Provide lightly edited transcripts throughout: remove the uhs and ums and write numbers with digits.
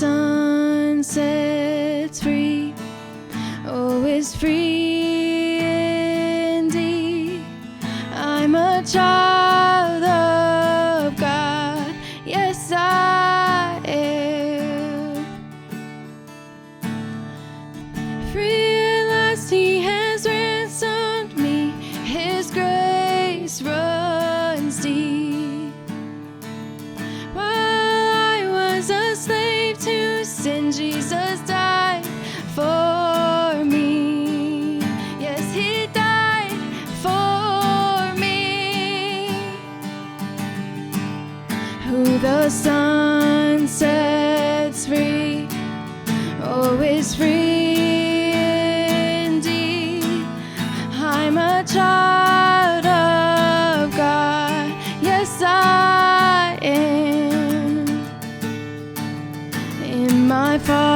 Son sets free, oh, is free indeed. I'm a child of God, yes I am. Free at last He has ransomed me, His grace runs deep. While I was a slave to sin, Jesus died for me. Yes, He died for me. Who the Son sets free, oh, is free indeed. I'm a child of God, yes I am. In my Father's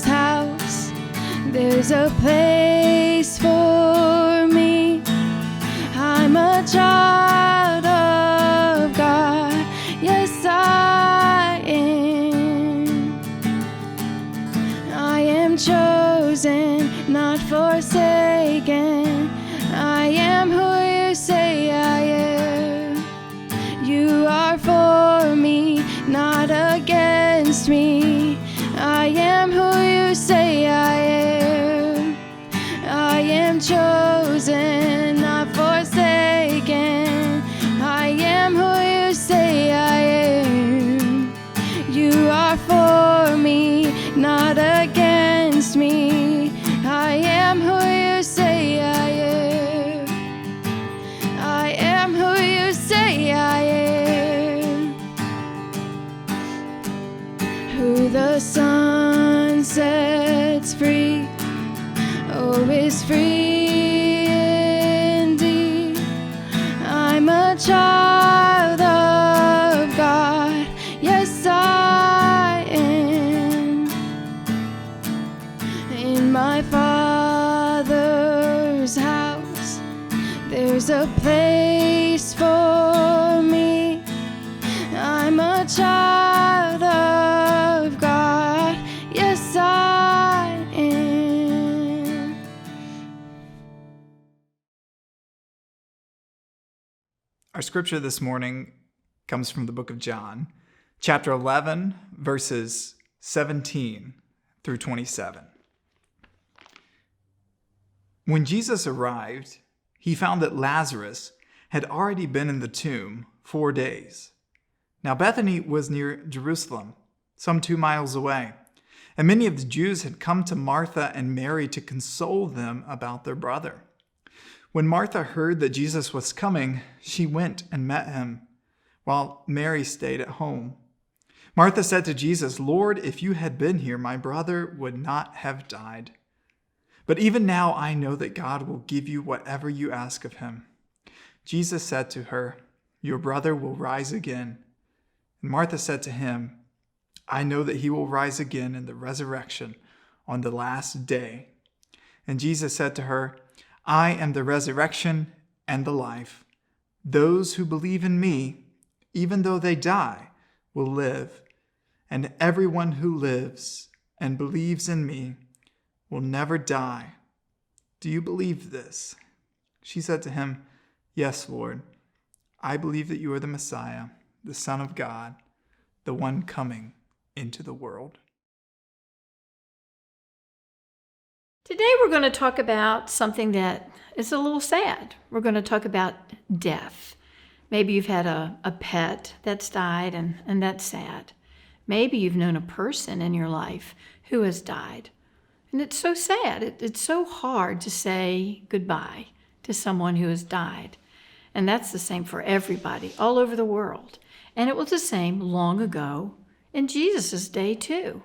house, there's a place for me. I'm a child of God, yes I am. I am chosen, not forsaken. I am who you say I am. You are for me, not against me. I am who you say I am. I am chosen, not forsaken. I am who you say I am. You are for me, not against me. I am who you say I am. I am who you say I am. Who the Son sets free, oh, is free indeed. I'm a child of God, yes I am. In my Father's house, there's a place for me. I'm a child of God, yes I am. Our scripture this morning comes from the book of John, chapter 11, verses 17 through 27. When Jesus arrived, He found that Lazarus had already been in the tomb 4 days. Now Bethany was near Jerusalem, some 2 miles away, and many of the Jews had come to Martha and Mary to console them about their brother. When Martha heard that Jesus was coming, she went and met him, while Mary stayed at home. Martha said to Jesus, "Lord, if you had been here, my brother would not have died. But even now I know that God will give you whatever you ask of him." Jesus said to her, "Your brother will rise again." And Martha said to him, "I know that he will rise again in the resurrection on the last day." And Jesus said to her, "I am the resurrection and the life. Those who believe in me, even though they die, will live. And everyone who lives and believes in me will never die. Do you believe this?" She said to him, "Yes, Lord. I believe that you are the Messiah, the Son of God, the one coming into the world." Today we're going to talk about something that is a little sad. We're going to talk about death. Maybe you've had a pet that's died and that's sad. Maybe you've known a person in your life who has died. And it's so sad. It's so hard to say goodbye to someone who has died. And that's the same for everybody all over the world. And it was the same long ago in Jesus' day too.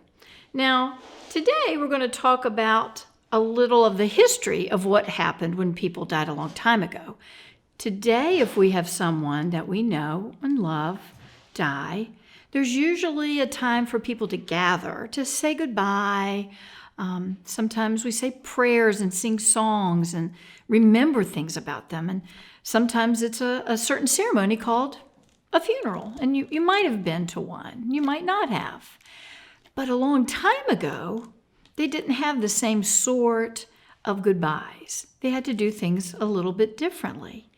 Now, today we're going to talk about a little of the history of what happened when people died a long time ago. Today, if we have someone that we know and love die, there's usually a time for people to gather, to say goodbye. Sometimes we say prayers and sing songs and remember things about them. And sometimes it's a certain ceremony called a funeral, and you might have been to one. You might not have. But a long time ago, they didn't have the same sort of goodbyes. They had to do things a little bit differently.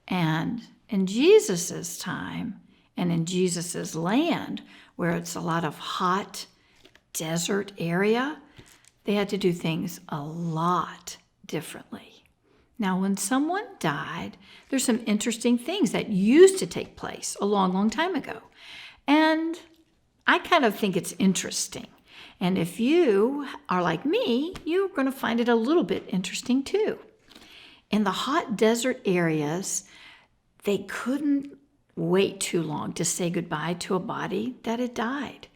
And in Jesus's time and in Jesus's land, where it's a lot of hot desert area, they had to do things a lot differently. Now, when someone died, there's some interesting things that used to take place a long, long time ago. And I kind of think it's interesting. And if you are like me, you're going to find it a little bit interesting too. In the hot desert areas, they couldn't wait too long to say goodbye to a body that had died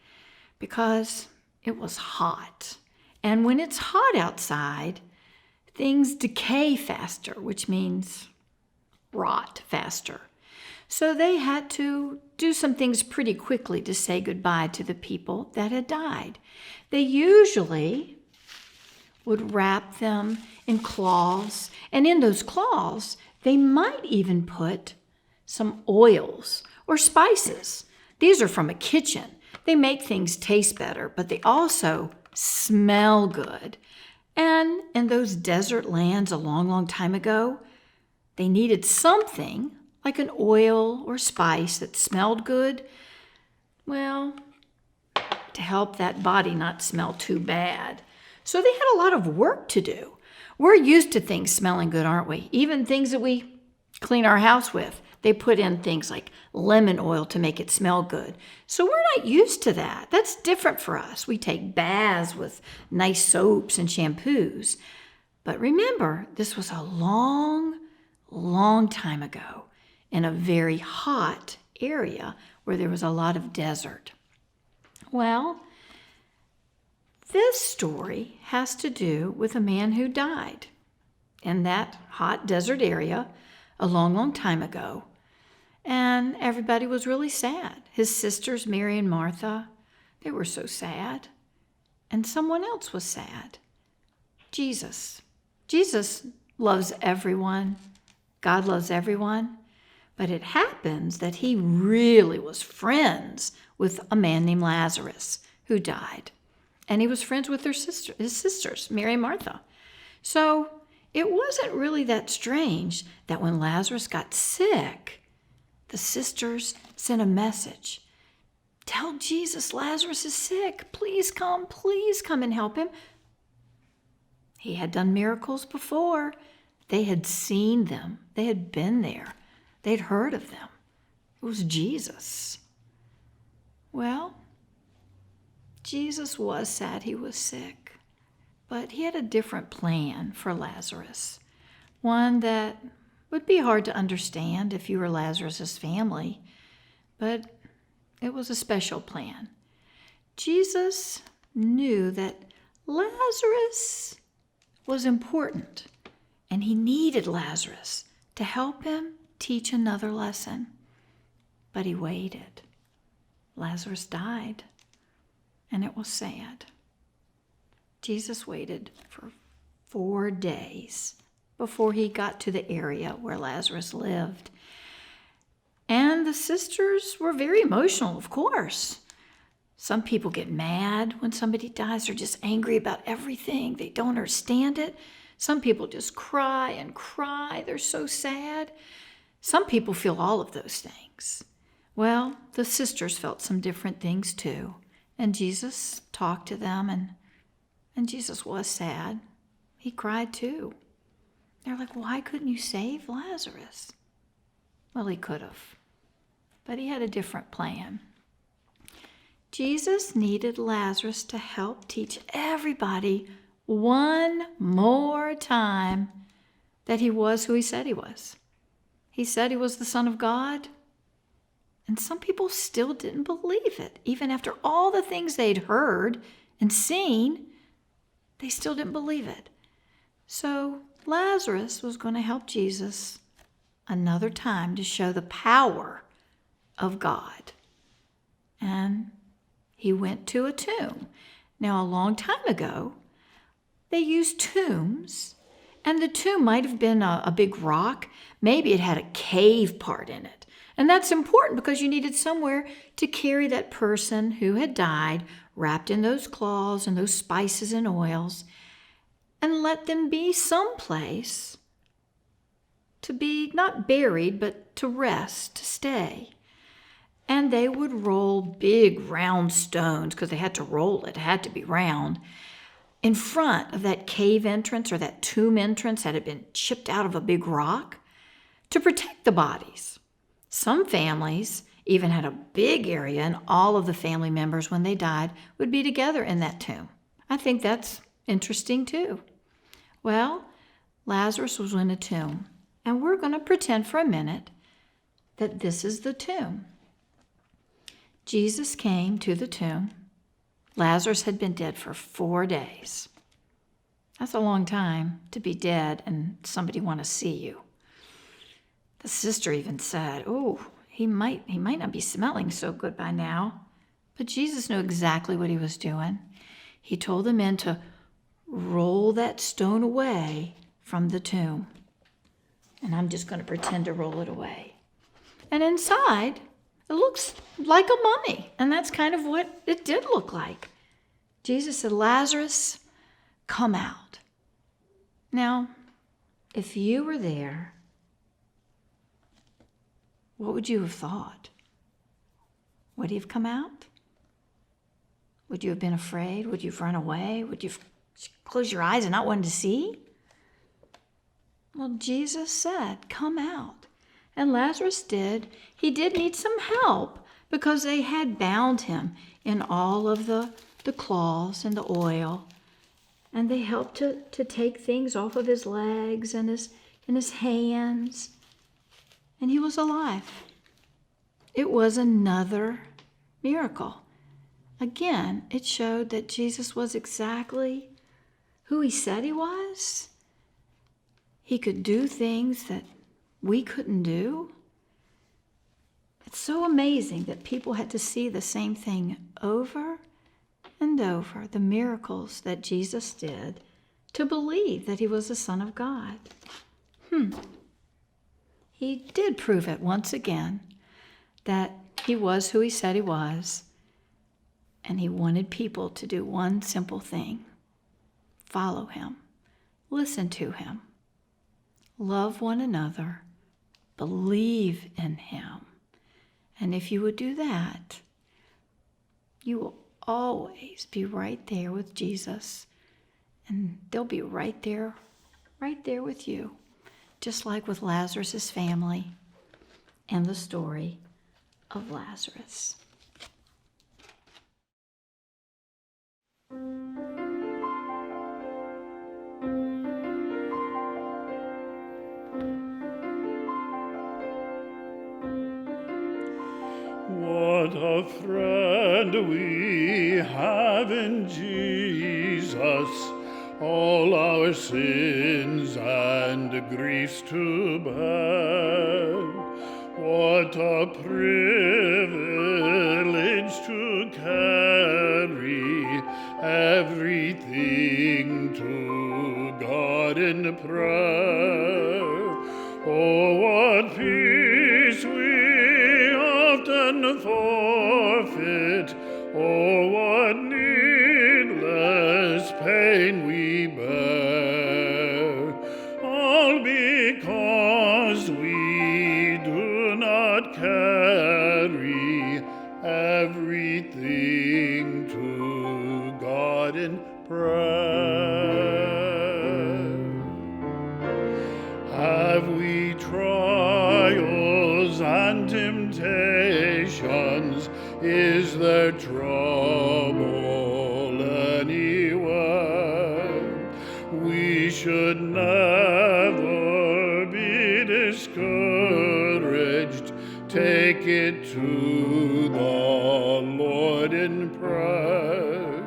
because it was hot. And when it's hot outside, things decay faster, which means rot faster. So they had to do some things pretty quickly to say goodbye to the people that had died. They usually would wrap them in cloths, and in those cloths, they might even put some oils or spices. These are from a kitchen. They make things taste better, but they also smell good. And in those desert lands a long, long time ago, they needed something like an oil or spice that smelled good, well, to help that body not smell too bad. So they had a lot of work to do. We're used to things smelling good, aren't we? Even things that we clean our house with. They put in things like lemon oil to make it smell good. So we're not used to that. That's different for us. We take baths with nice soaps and shampoos. But remember, this was a long, long time ago in a very hot area where there was a lot of desert. Well, this story has to do with a man who died in that hot desert area a long, long time ago. And everybody was really sad. His sisters, Mary and Martha, they were so sad. And someone else was sad. Jesus. Jesus loves everyone. God loves everyone. But it happens that he really was friends with a man named Lazarus who died. And he was friends with his sisters, Mary and Martha. So it wasn't really that strange that when Lazarus got sick, the sisters sent a message. Tell Jesus Lazarus is sick. Please come and help him. He had done miracles before. They had seen them. They had been there. They'd heard of them. It was Jesus. Well, Jesus was sad he was sick, but he had a different plan for Lazarus, one that would be hard to understand if you were Lazarus's family, but it was a special plan. Jesus knew that Lazarus was important, and he needed Lazarus to help him teach another lesson. But he waited. Lazarus died, and it was sad. Jesus waited for 4 days before he got to the area where Lazarus lived. And the sisters were very emotional, of course. Some people get mad when somebody dies. They're just angry about everything. They don't understand it. Some people just cry and cry. They're so sad. Some people feel all of those things. Well, the sisters felt some different things too. And Jesus talked to them, and Jesus was sad. He cried too. They're like, why couldn't you save Lazarus? Well, he could have, but he had a different plan. Jesus needed Lazarus to help teach everybody one more time that he was who he said he was. He said he was the Son of God, and some people still didn't believe it. Even after all the things they'd heard and seen, they still didn't believe it. So Lazarus was going to help Jesus another time to show the power of God. And he went to a tomb. Now, a long time ago, they used tombs, and the tomb might have been a big rock. Maybe it had a cave part in it. And that's important because you needed somewhere to carry that person who had died, wrapped in those cloths and those spices and oils, and let them be someplace to be not buried, but to rest, to stay. And they would roll big round stones, because they had to roll it had to be round, in front of that cave entrance or that tomb entrance that had been chipped out of a big rock to protect the bodies. Some families even had a big area, and all of the family members, when they died, would be together in that tomb. I think that's interesting too. Well, Lazarus was in a tomb, and we're going to pretend for a minute that this is the tomb. Jesus came to the tomb. Lazarus had been dead for 4 days. That's a long time to be dead and somebody want to see you. The sister even said, "Oh, he might not be smelling so good by now." But Jesus knew exactly what he was doing. He told the men to roll that stone away from the tomb. And I'm just going to pretend to roll it away. And inside, it looks like a mummy. And that's kind of what it did look like. Jesus said, "Lazarus, come out." Now, if you were there, what would you have thought? Would he have come out? Would you have been afraid? Would you have run away? Would you have closed your eyes and not wanted to see? Well, Jesus said, "Come out." And Lazarus did. He did need some help because they had bound him in all of the cloths and the oil. And they helped to take things off of his legs and his hands. And he was alive. It was another miracle. Again, it showed that Jesus was exactly who he said he was. He could do things that we couldn't do. It's so amazing that people had to see the same thing over and over, the miracles that Jesus did, to believe that he was the Son of God. He did prove it once again, that he was who he said he was, and he wanted people to do one simple thing: follow him, listen to him, love one another, believe in him. And if you would do that, you will always be right there with Jesus, and they'll be right there with you, just like with Lazarus' family and the story of Lazarus. What a friend we have in Jesus, all our sins and griefs to bear. What a privilege to carry everything to God in prayer. Oh, what peace we often forfeit, oh, what needless pain we bear, all because we do not carry everything to God in prayer. Have we trials and temptations? Is there trouble anywhere? We should never be discouraged. Take it to the Lord in prayer.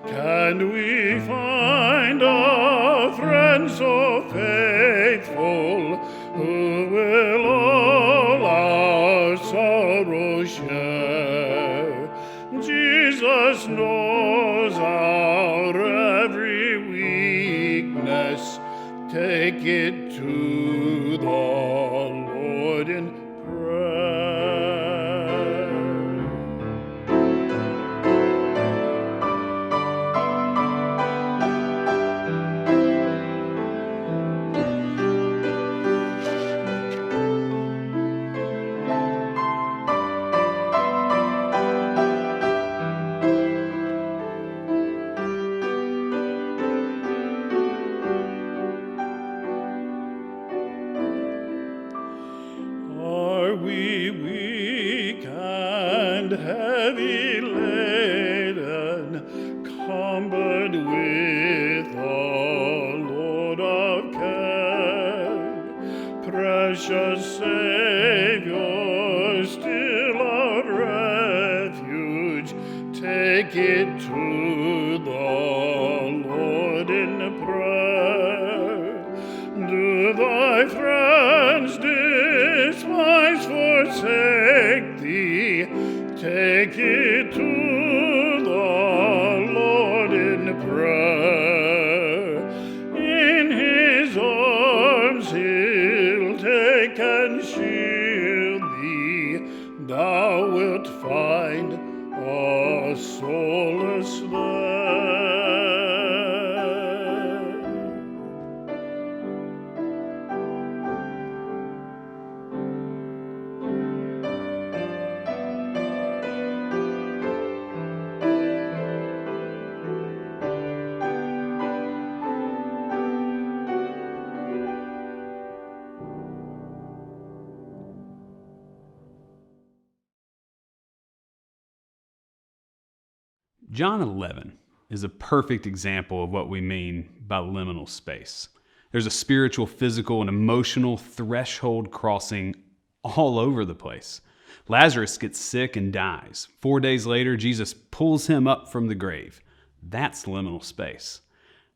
Can we find a friend so faithful who will all our sorrow share? Jesus knows our every weakness. Take it to the Lord in prayer. heavy laden, cumbered with a load of care. Precious Savior, still our refuge, take it to the Lord in prayer. Do thy friends despise, forsake thee? Take it to the Lord in prayer. In his arms he'll take and shield thee. Thou wilt find a solace there. John 11 is a perfect example of what we mean by liminal space. There's a spiritual, physical, and emotional threshold crossing all over the place. Lazarus gets sick and dies. 4 days later, Jesus pulls him up from the grave. That's liminal space.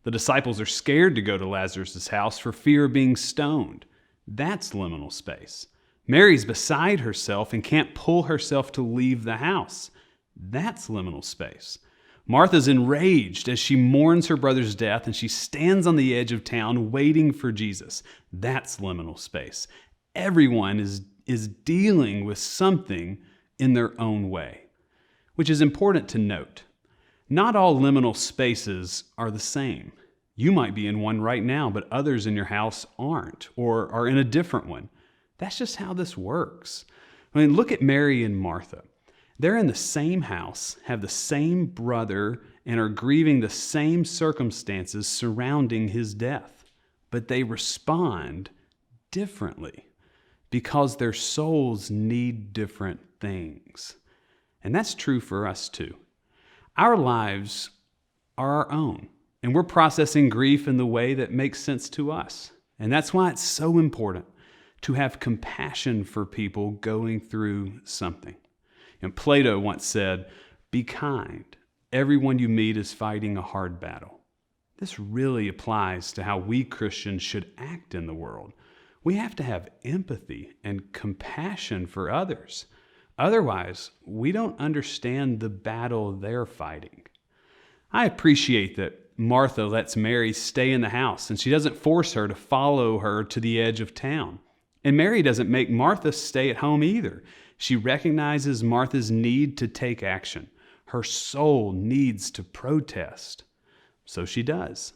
The disciples are scared to go to Lazarus' house for fear of being stoned. That's liminal space. Mary's beside herself and can't pull herself to leave the house. That's liminal space. Martha's enraged as she mourns her brother's death and she stands on the edge of town waiting for Jesus. That's liminal space. Everyone is dealing with something in their own way, which is important to note. Not all liminal spaces are the same. You might be in one right now, but others in your house aren't or are in a different one. That's just how this works. I mean, look at Mary and Martha. They're in the same house, have the same brother, and are grieving the same circumstances surrounding his death. But they respond differently because their souls need different things. And that's true for us too. Our lives are our own, and we're processing grief in the way that makes sense to us. And that's why it's so important to have compassion for people going through something. And Plato once said, "Be kind. Everyone you meet is fighting a hard battle." This really applies to how we Christians should act in the world. We have to have empathy and compassion for others. Otherwise, we don't understand the battle they're fighting. I appreciate that Martha lets Mary stay in the house and she doesn't force her to follow her to the edge of town. And Mary doesn't make Martha stay at home either. She recognizes Martha's need to take action. Her soul needs to protest. So she does.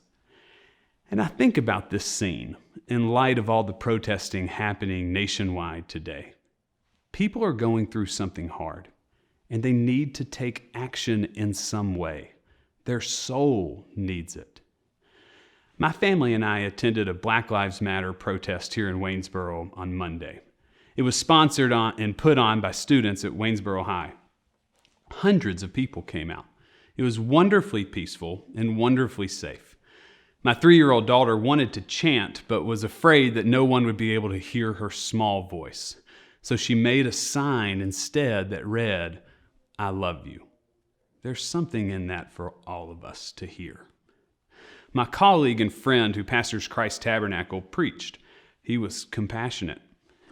And I think about this scene in light of all the protesting happening nationwide today. People are going through something hard, and they need to take action in some way. Their soul needs it. My family and I attended a Black Lives Matter protest here in Waynesboro on Monday. It was sponsored and put on by students at Waynesboro High. Hundreds of people came out. It was wonderfully peaceful and wonderfully safe. My 3-year-old daughter wanted to chant, but was afraid that no one would be able to hear her small voice. So she made a sign instead that read, "I love you." There's something in that for all of us to hear. My colleague and friend who pastors Christ Tabernacle preached. He was compassionate.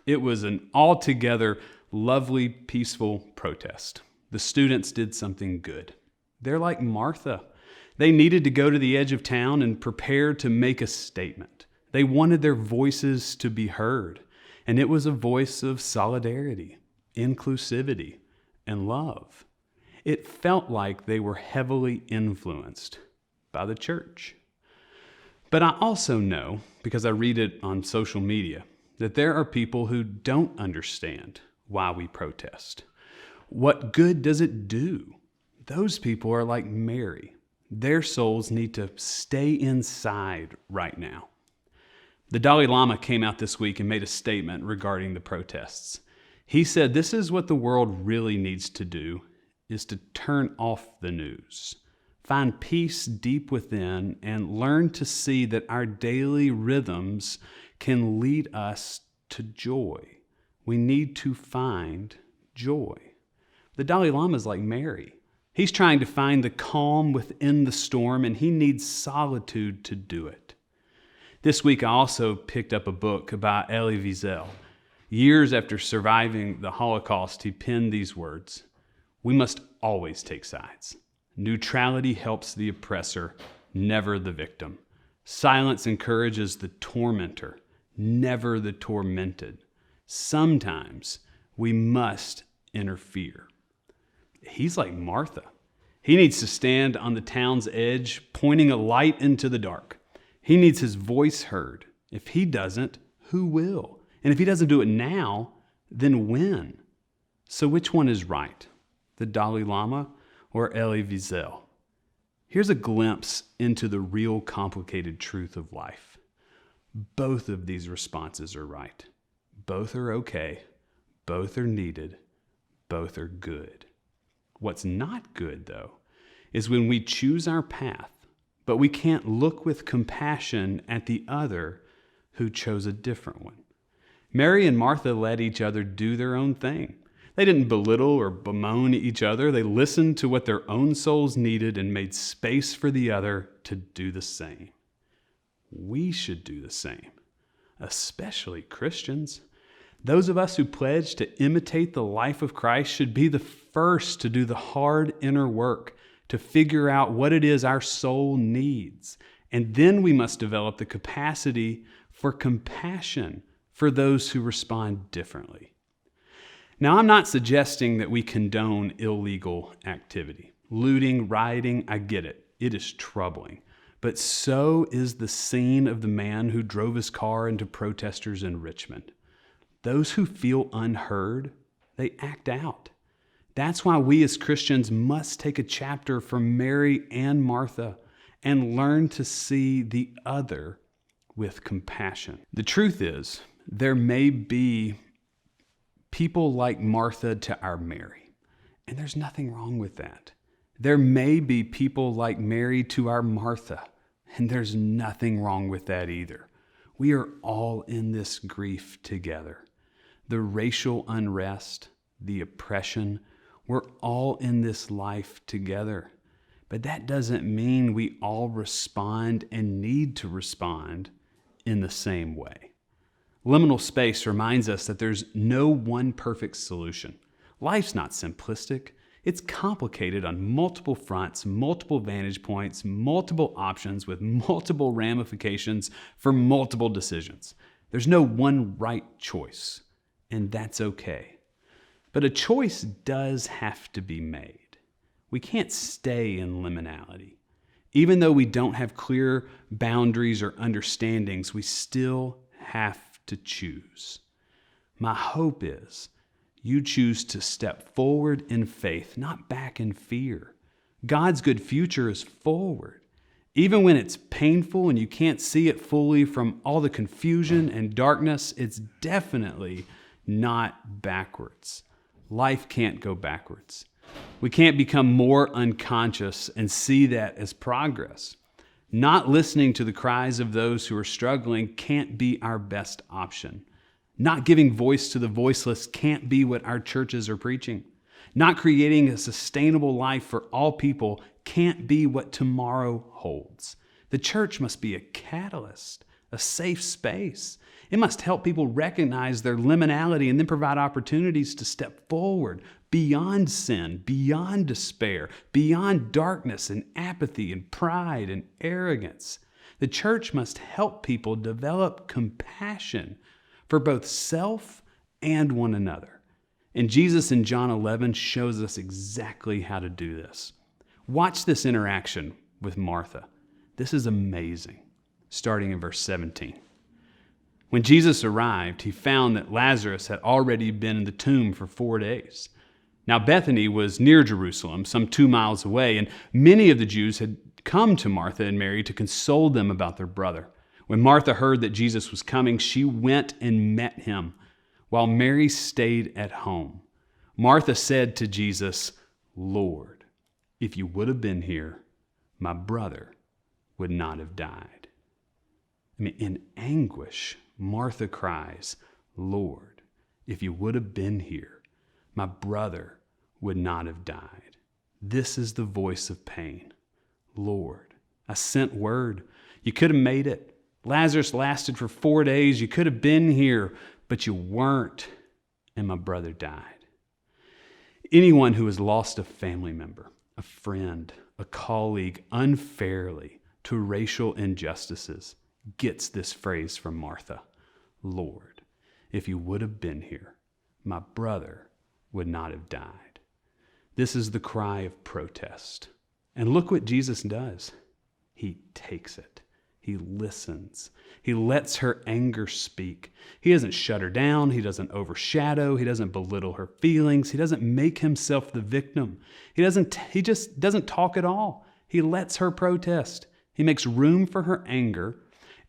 It was an altogether lovely, peaceful protest. The students did something good. They're like Martha. They needed to go to the edge of town and prepare to make a statement. They wanted their voices to be heard. And it was a voice of solidarity, inclusivity, and love. It felt like they were heavily influenced by the church. But I also know, because I read it on social media, that there are people who don't understand why we protest. What good does it do? Those people are like Mary. Their souls need to stay inside right now. The Dalai Lama came out this week and made a statement regarding the protests. He said, this is what the world really needs to do, is to turn off the news, find peace deep within, and learn to see that our daily rhythms can lead us to joy. We need to find joy. The Dalai Lama is like Mary. He's trying to find the calm within the storm, and he needs solitude to do it. This week, I also picked up a book by Elie Wiesel. Years after surviving the Holocaust, he penned these words: "We must always take sides. Neutrality helps the oppressor, never the victim. Silence encourages the tormentor, never the tormented. Sometimes we must interfere." He's like Martha. He needs to stand on the town's edge, pointing a light into the dark. He needs his voice heard. If he doesn't, who will? And if he doesn't do it now, then when? So which one is right? The Dalai Lama or Elie Wiesel? Here's a glimpse into the real complicated truth of life. Both of these responses are right. Both are okay. Both are needed. Both are good. What's not good, though, is when we choose our path, but we can't look with compassion at the other who chose a different one. Mary and Martha let each other do their own thing. They didn't belittle or bemoan each other. They listened to what their own souls needed and made space for the other to do the same. We should do the same, especially Christians. Those of us who pledge to imitate the life of Christ should be the first to do the hard inner work to figure out what it is our soul needs. And then we must develop the capacity for compassion for those who respond differently. Now, I'm not suggesting that we condone illegal activity. Looting, rioting, I get it. It is troubling. But so is the scene of the man who drove his car into protesters in Richmond. Those who feel unheard, they act out. That's why we as Christians must take a chapter from Mary and Martha and learn to see the other with compassion. The truth is, there may be people like Martha to our Mary, and there's nothing wrong with that. There may be people like Mary to our Martha, and there's nothing wrong with that either. We are all in this grief together. The racial unrest, the oppression, we're all in this life together. But that doesn't mean we all respond and need to respond in the same way. Liminal space reminds us that there's no one perfect solution. Life's not simplistic. It's complicated on multiple fronts, multiple vantage points, multiple options with multiple ramifications for multiple decisions. There's no one right choice, and that's okay. But a choice does have to be made. We can't stay in liminality. Even though we don't have clear boundaries or understandings, we still have to choose. My hope is you choose to step forward in faith, not back in fear. God's good future is forward. Even when it's painful and you can't see it fully from all the confusion and darkness, it's definitely not backwards. Life can't go backwards. We can't become more unconscious and see that as progress. Not listening to the cries of those who are struggling can't be our best option. Not giving voice to the voiceless can't be what our churches are preaching. Not creating a sustainable life for all people can't be what tomorrow holds. The church must be a catalyst, a safe space. It must help people recognize their liminality and then provide opportunities to step forward beyond sin, beyond despair, beyond darkness and apathy and pride and arrogance. The church must help people develop compassion for both self and one another. And Jesus in John 11 shows us exactly how to do this. Watch this interaction with Martha. This is amazing. Starting in verse 17. When Jesus arrived, he found that Lazarus had already been in the tomb for 4 days. Now Bethany was near Jerusalem, some 2 miles away, and many of the Jews had come to Martha and Mary to console them about their brother. When Martha heard that Jesus was coming, she went and met him. while Mary stayed at home. Martha said to Jesus, "Lord, if you would have been here, my brother would not have died." In anguish, Martha cries, "Lord, if you would have been here, my brother would not have died." This is the voice of pain. "Lord, I sent word. You could have made it. Lazarus lasted for 4 days. You could have been here, but you weren't, and my brother died." Anyone who has lost a family member, a friend, a colleague unfairly to racial injustices gets this phrase from Martha. "Lord, if you would have been here, my brother would not have died." This is the cry of protest. And look what Jesus does. He takes it. He listens. He lets her anger speak. He doesn't shut her down. He doesn't overshadow. He doesn't belittle her feelings. He doesn't make himself the victim. He just doesn't talk at all. He lets her protest. He makes room for her anger.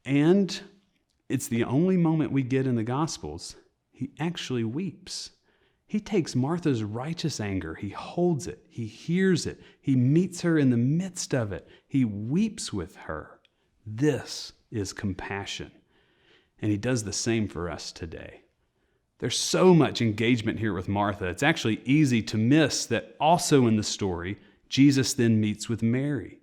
And it's the only moment we get in the Gospels. He actually weeps. He takes Martha's righteous anger. He holds it. He hears it. He meets her in the midst of it. He weeps with her. This is compassion. And he does the same for us today. There's so much engagement here with Martha. It's actually easy to miss that also in the story, Jesus then meets with Mary.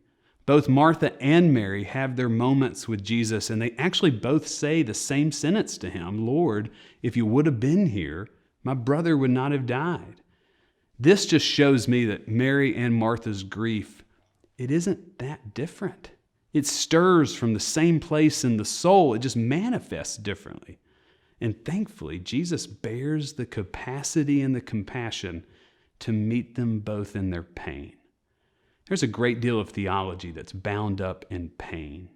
Both Martha and Mary have their moments with Jesus, and they actually both say the same sentence to him, "Lord, if you would have been here, my brother would not have died." This just shows me that Mary and Martha's grief, it isn't that different. It stirs from the same place in the soul. It just manifests differently. And thankfully, Jesus bears the capacity and the compassion to meet them both in their pain. There's a great deal of theology that's bound up in pain.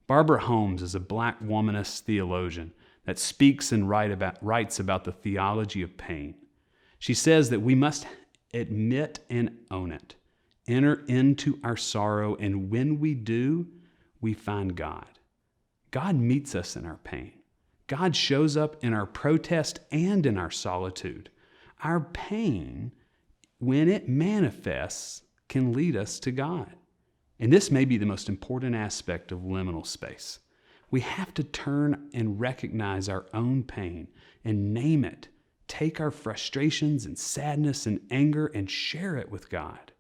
Barbara Holmes is a Black womanist theologian that speaks and writes about the theology of pain. She says that we must admit and own it, enter into our sorrow, and when we do, we find God. God meets us in our pain. God shows up in our protest and in our solitude. Our pain, when it manifests, can lead us to God. And this may be the most important aspect of liminal space. We have to turn and recognize our own pain and name it. Take our frustrations and sadness and anger and share it with God.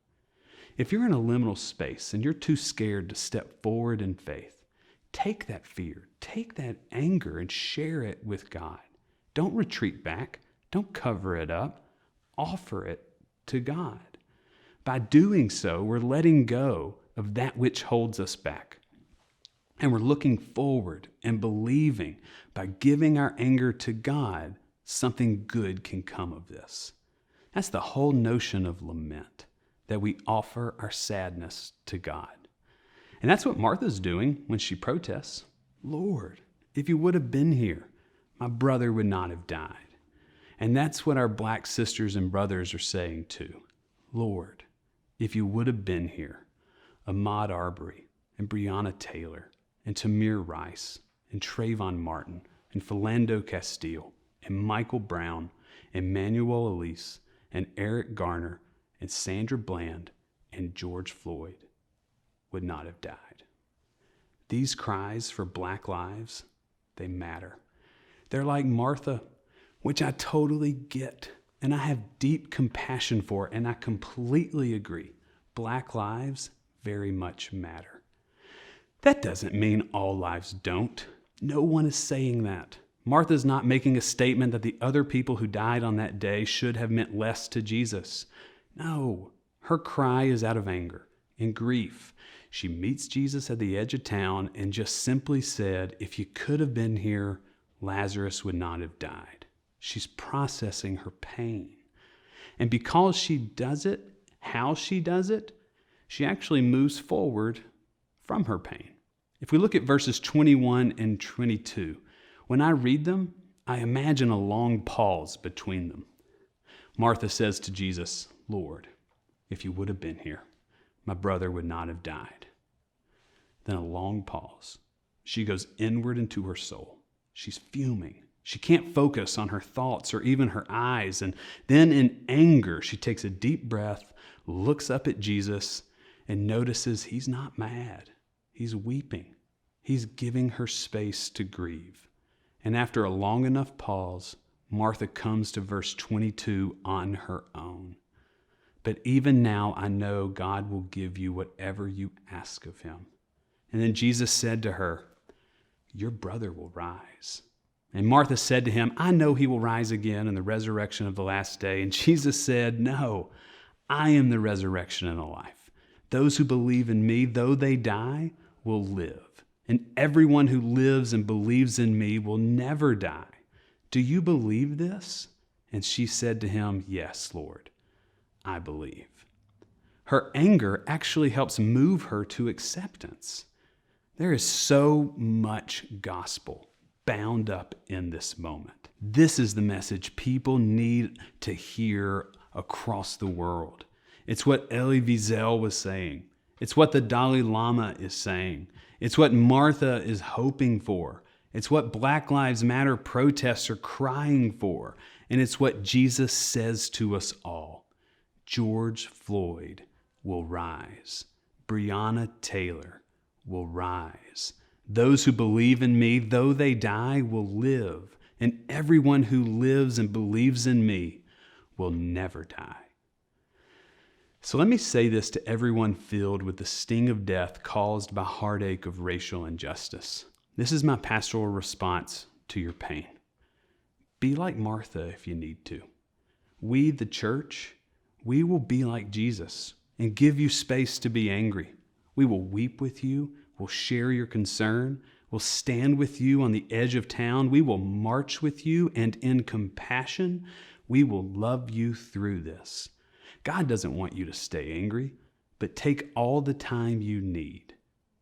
If you're in a liminal space and you're too scared to step forward in faith, take that fear, take that anger and share it with God. Don't retreat back. Don't cover it up. Offer it to God. By doing so, we're letting go of that which holds us back. And we're looking forward and believing by giving our anger to God, something good can come of this. That's the whole notion of lament, that we offer our sadness to God. And that's what Martha's doing when she protests. "Lord, if you would have been here, my brother would not have died." And that's what our Black sisters and brothers are saying too. "Lord, if you would have been here, Ahmaud Arbery and Breonna Taylor and Tamir Rice and Trayvon Martin and Philando Castile and Michael Brown and Manuel Elise and Eric Garner and Sandra Bland and George Floyd would not have died." These cries for Black lives, they matter. They're like Martha, which I totally get, and I have deep compassion for, and I completely agree. Black lives very much matter. That doesn't mean all lives don't. No one is saying that. Martha's not making a statement that the other people who died on that day should have meant less to Jesus. No, her cry is out of anger and grief. She meets Jesus at the edge of town and just simply said, "If you could have been here, Lazarus would not have died." She's processing her pain. And because she does it, how she does it, she actually moves forward from her pain. If we look at verses 21 and 22, when I read them, I imagine a long pause between them. Martha says to Jesus, "Lord, if you would have been here, my brother would not have died." Then a long pause. She goes inward into her soul. She's fuming. She can't focus on her thoughts or even her eyes. And then in anger, she takes a deep breath, looks up at Jesus, and notices he's not mad. He's weeping. He's giving her space to grieve. And after a long enough pause, Martha comes to verse 22 on her own. But even now I know God will give you whatever you ask of him. And then Jesus said to her, your brother will rise. And Martha said to him, I know he will rise again in the resurrection of the last day. And Jesus said, no, I am the resurrection and the life. Those who believe in me, though they die, will live. And everyone who lives and believes in me will never die. Do you believe this? And she said to him, yes, Lord, I believe. Her anger actually helps move her to acceptance. There is so much gospel bound up in this moment. This is the message people need to hear across the world. It's what Elie Wiesel was saying. It's what the Dalai Lama is saying. It's what Martha is hoping for. It's what Black Lives Matter protests are crying for. And it's what Jesus says to us all. George Floyd will rise. Breonna Taylor will rise. Those who believe in me, though they die, will live. And everyone who lives and believes in me will never die. So let me say this to everyone filled with the sting of death caused by heartache of racial injustice. This is my pastoral response to your pain. Be like Martha if you need to. We, the church, we will be like Jesus and give you space to be angry. We will weep with you. We'll share your concern. We'll stand with you on the edge of town. We will march with you, and in compassion, we will love you through this. God doesn't want you to stay angry, but take all the time you need.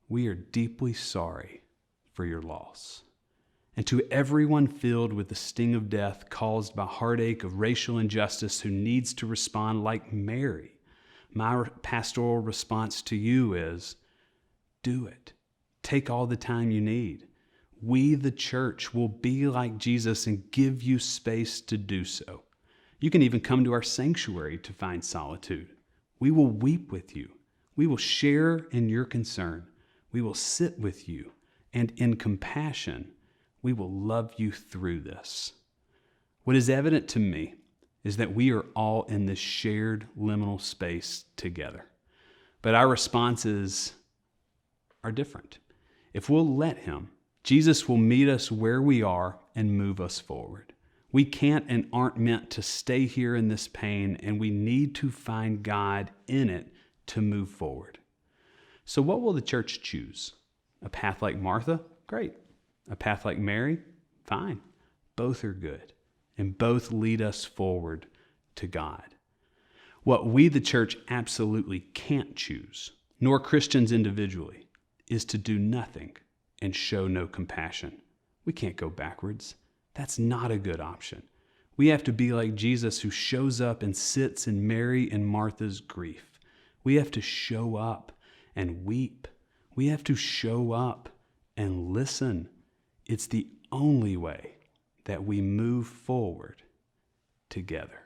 We are deeply sorry for your loss. And to everyone filled with the sting of death caused by heartache of racial injustice who needs to respond like Mary, my pastoral response to you is, do it. Take all the time you need. We, the church, will be like Jesus and give you space to do so. You can even come to our sanctuary to find solitude. We will weep with you. We will share in your concern. We will sit with you. And in compassion, we will love you through this. What is evident to me is that we are all in this shared liminal space together. But our responses are different. If we'll let him, Jesus will meet us where we are and move us forward. We can't and aren't meant to stay here in this pain, and we need to find God in it to move forward. So what will the church choose? A path like Martha? Great. A path like Mary? Fine. Both are good, and both lead us forward to God. What we, the church, absolutely can't choose, nor Christians individually, is to do nothing and show no compassion. We can't go backwards. That's not a good option. We have to be like Jesus, who shows up and sits in Mary and Martha's grief. We have to show up and weep. We have to show up and listen. It's the only way that we move forward together.